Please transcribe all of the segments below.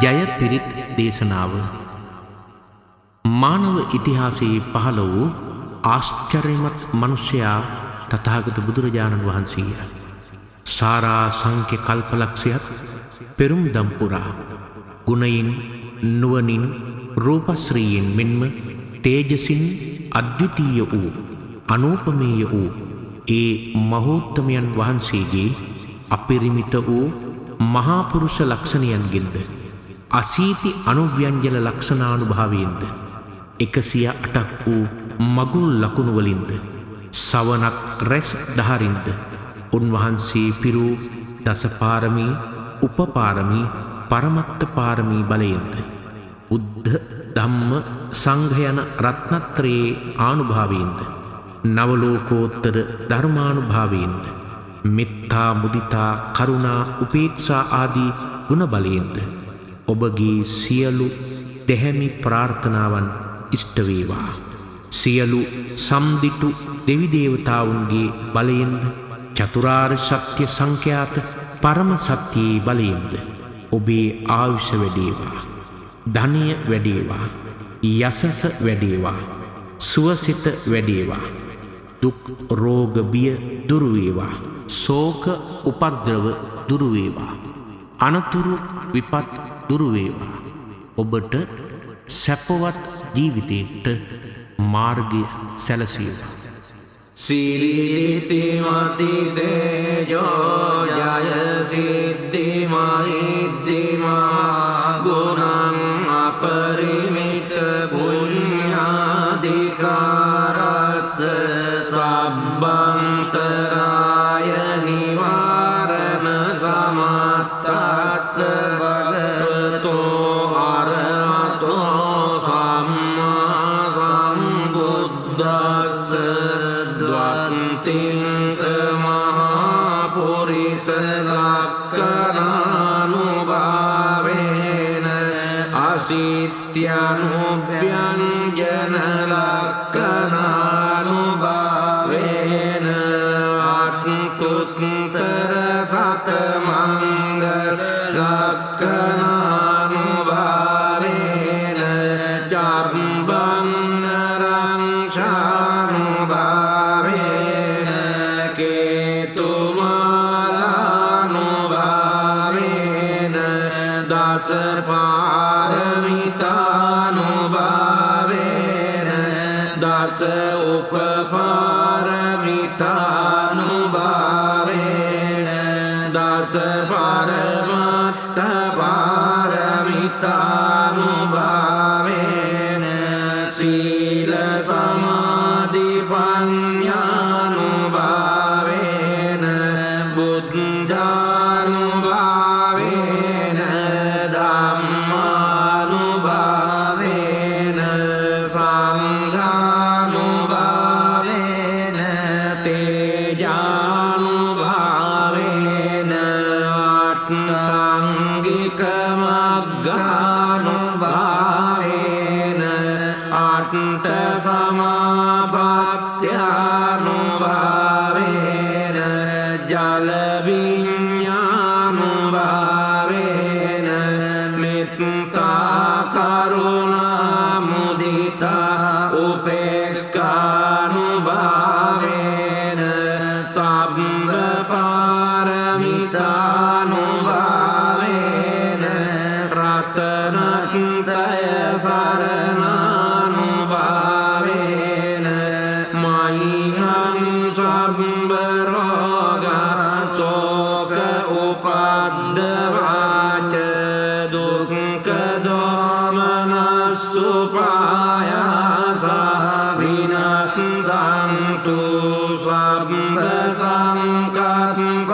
ජය පිරිත් දේශනාව මානව ඉතිහාසයේ පහළ වූ ආශ්චර්යමත් මිනිසයා තථාගත බුදුරජාණන් වහන්සේය. සාරා සංඛ්‍ය කල්පලක්ෂයත් පෙරුම් දම් පුරා ගුණයින් නුවණින් රූපශ්‍රීයෙන් මෙන්ම තේජසින් අද්විතීය වූ අනූපමේය වූ ඒ මහෝත්තමයන් වහන්සේගේ අපරිමිත වූ මහා පුරුෂ ලක්ෂණයන්ගෙන්ද අසීති අනුව්‍යංජන ලක්ෂණානුභාවයෙන්ද 108ක් වූ මගුල් ලකුණු වලින්ද සවනක් රැස් දහරින්ද උන්වහන්සේ පිරූ දසපාරමී උපපාරමී පරමත්ත පාරමී බලයෙන්ද බුද්ධ ධම්ම සංඝ යන රත්නත්‍රයේ ආනුභාවයෙන්ද නවලෝකෝත්තර ධර්මානුභාවයෙන්ද මෙත්තා මුදිතා කරුණා උපේක්ෂා ආදී ගුණ බලයෙන්ද ඔබගේ සියලු දෙහැමි ප්‍රාර්ථනාවන් ඉෂ්ට වේවා. සියලු සම්දිටු දෙවි දේවතාවුන්ගේ බලයෙන්ද චතුරාර්ය සත්‍ය සංඛ්‍යාත පරම සත්‍යයේ බලයෙන්ද ඔබේ ආයුෂ වැඩේවා. ධනය වැඩේවා. යසස වැඩේවා. සුවසිත වැඩේවා. දුක් රෝග බිය දුරු වේවා. ශෝක උපද්‍රව දුරු වේවා. අනතුරු විපත් දුරු වේවා. ඔබට සැපවත් ජීවිතයකට මාර්ගය සැලසේවා. සීලීති මති තේජෝ ජය සිද්ධි මහිද්දිමා ගුණං අපරිමිත පුඤ්ඤාධිකාරස්ස සබ්බන්තරාය නිවාරණ සමත්තස්ස භගවතෝ අරහතෝ සම්මා සම්බුද්දස්ස ද්වන්තිං සමහා පුරිස ලක්ඛනානුභාවේන අසිත්‍යනුභ්‍යංජන ලක්ඛනානුභාවේන අත්තුත්තර සතමංගල ලක්ඛනානුභාවේන චම්බන්නරං ශානුභාවේන කේතුමාලානුභාවේන දස පාරමිතානුභාවේන දස උපපාරමිතානුභාවේන දස පරමත්ත පාරමිතානුභාවේන සීල සමාධි පඤ්ඤානුභාවේන බුද්ධානුභාවේන ධම්මානුභාවේන සංඝානුභාවේන තේජානුභාවේන අට්ඨාංගික මග්ගානුභාවේන අට්ඨ සමාපත්ත්‍යානුභාවේන ජල විඤ්ඤානුභාවේන මෙත්තා කරුණා මුදිතා උපේක්ඛානුභාවේන සබ්බ පාරමිතානුභාවේන රතනත්‍රය සරණානුභාවේන මයිහං සබ්බ රෝග ශෝක උපද්දවාච දුක්ඛ දෝමනස්සුපායාස විනස්සන්තු සබ්බ සංකප්පත්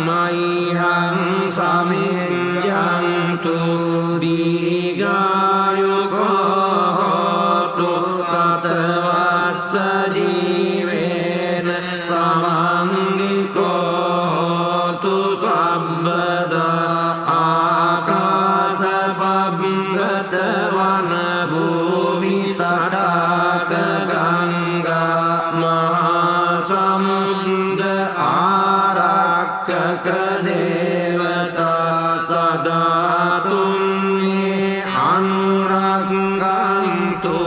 මයිහං සමිඤ්ඤන්තු ධාතුන්හි අනුරක්ඛන්තු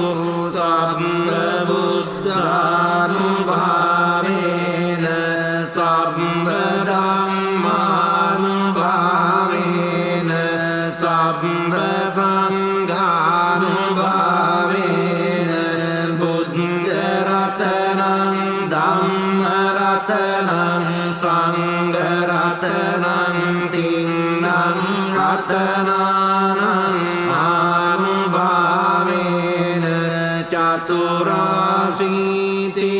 සබ්බ බුද්ධානුභාවේන සබ්බ ධම්මානුභාවේන සබ්බ සංඝානුභාවේන බුද්ධ රතනං ධම්ම රතනං සංඝ රතනං තින්නං රතනානං ආනුභාවේන චතුරාසීති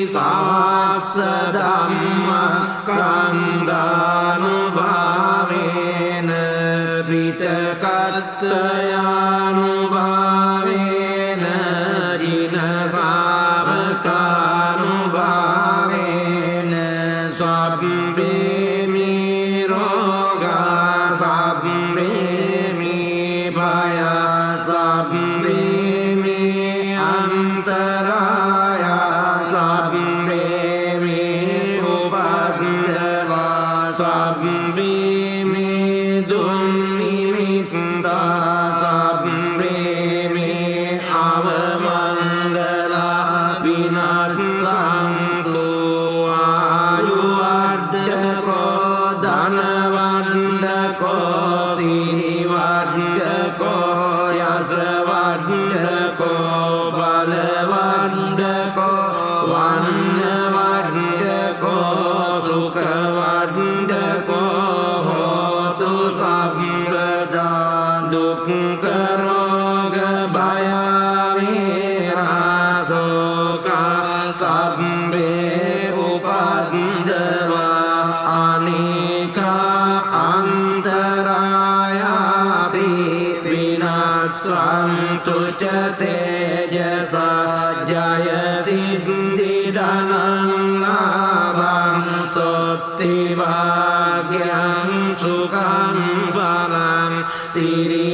සහස්ස ධම්ම කන්දානුභාවේන පිටකත්තයානුභාවේන ජින ශාවකානුභාවේන සබ්බේ නිරෝගා සබ්බේ නිභය සබ්බේ අන්තරාය සබ්බේ උපද්දවා සබ්බේ දුම්නිමිත්තා සබ්බේ අවමංගලා විනාශන්තු ආයුවඩ්ඩකෝ ධනවඩ්ඩකෝ සිරිවඩ්ඩකෝ යසවඩ්ඩකෝ බලවඩ්ඩකෝ වන්නවඩ්ඩකෝ සුඛවඩ්ඩකෝ හෝතු සම්පදා දුක්ඛ රෝග භය වේරාසෝක සබ්බේ උපද්දවා අනේක අන්තරායාපි විනාශන්තු ච තේජස ජය සිද්ධි ධනං ලාභං සොත්ති වාග්යං සුඛං බලං සිරි